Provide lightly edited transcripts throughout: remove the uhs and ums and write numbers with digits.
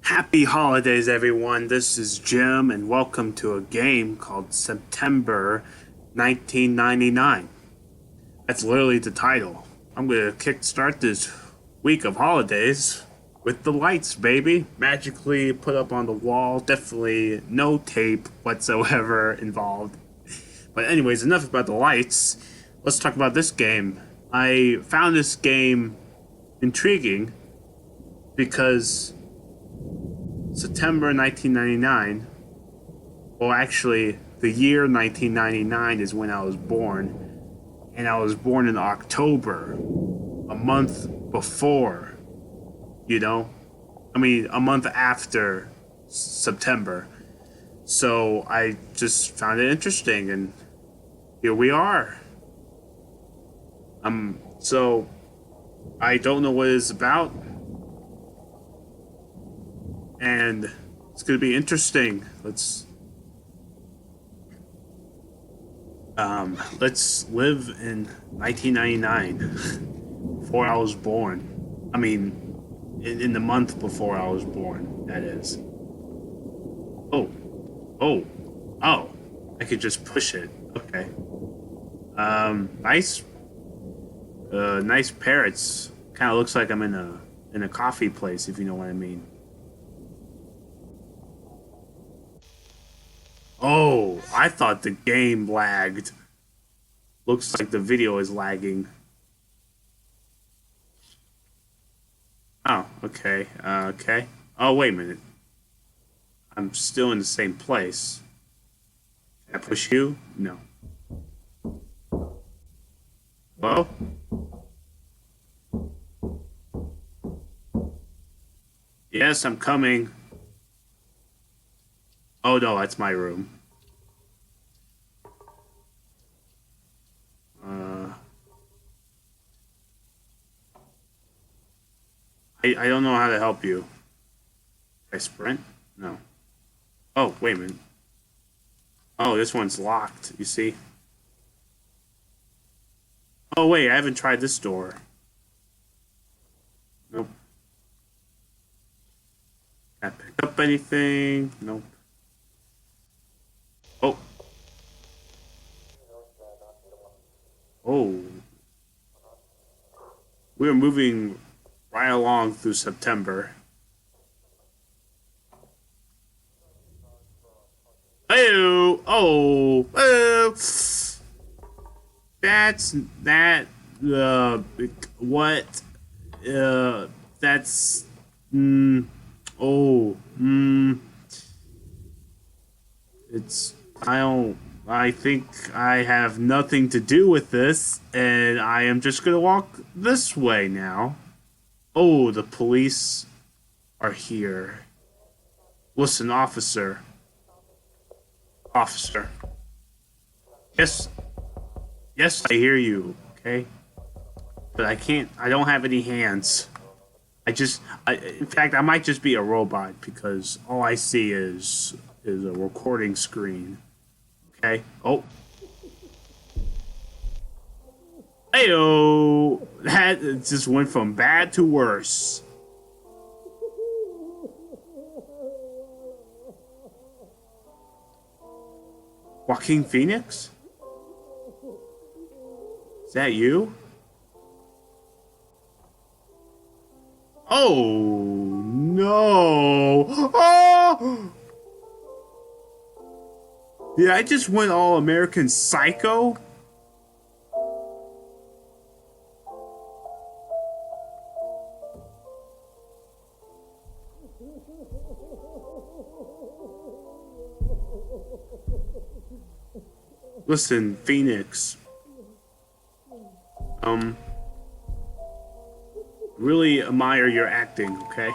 Happy holidays, everyone. This is Jim, and welcome to a game called September 1999. That's literally the title. I'm gonna kickstart this week of holidays with the lights, baby. Magically put up on the wall. Definitely no tape whatsoever involved. But, anyways, enough about the lights. Let's talk about this game. I found this game intriguing because September 1999, well, actually, the year 1999 is when I was born, and I was born in October, a month before, a month after September. So I just found it interesting, and here we are. So I don't know what it's about, and it's gonna be interesting. Let's live in 1999, before I was born. I mean, in the month before I was born. That is. Oh, oh, oh! I could just push it. Okay. Nice. Nice parrots. Kind of looks like I'm in a coffee place, if you know what I mean. Oh, I thought the game lagged. Looks like the video is lagging. Oh, okay. Okay. Oh, wait a minute. I'm still in the same place. Can I push you? No. Well? Yes, I'm coming. Oh no, that's my room. I don't know how to help you. I sprint? No. Oh, wait a minute. Oh, this one's locked, you see? Oh, wait, I haven't tried this door. Nope. Can I pick up anything? Nope. Oh. Oh. We're moving right along through September. Oh, oh, oh. That's that. What? That's. Oh. It's. I don't. I think I have nothing to do with this, and I am just gonna walk this way now. Oh, the police are here. Listen, officer. Officer. Yes. Yes, I hear you, okay? But I can't, I don't have any hands. In fact, I might just be a robot because all I see is a recording screen. Okay? Oh. Heyo! That just went from bad to worse. Joaquin Phoenix? Is that you? Oh no! Oh! Did I just went all American Psycho? Listen, Phoenix. Really admire your acting, okay?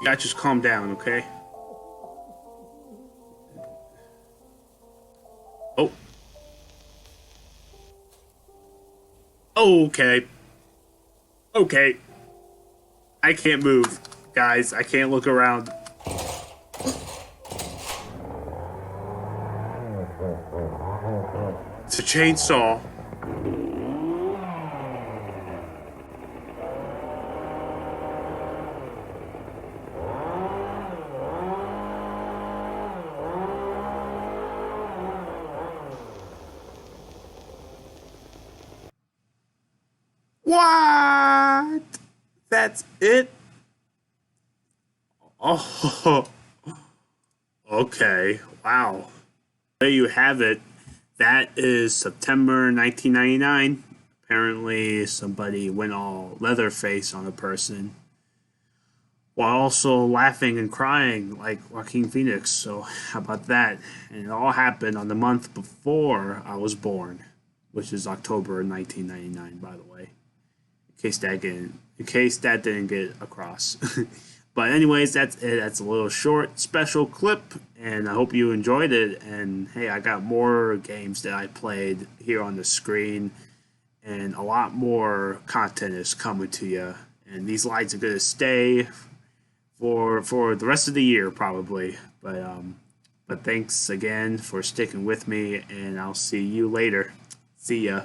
You gotta just calm down, okay? Oh. Okay. Okay. I can't move, guys. I can't look around. It's a chainsaw. What? That's it? Oh, okay. Wow. There you have it. That is September 1999. Apparently, somebody went all Leatherface on a person while also laughing and crying like Joaquin Phoenix. So, how about that? And it all happened on the month before I was born, which is October 1999, by the way, in case that didn't get across. But anyways, that's it. That's a little short special clip, and I hope you enjoyed it. And hey, I got more games that I played here on the screen, and a lot more content is coming to you. And these lights are gonna stay for the rest of the year probably. But thanks again for sticking with me, and I'll see you later. See ya.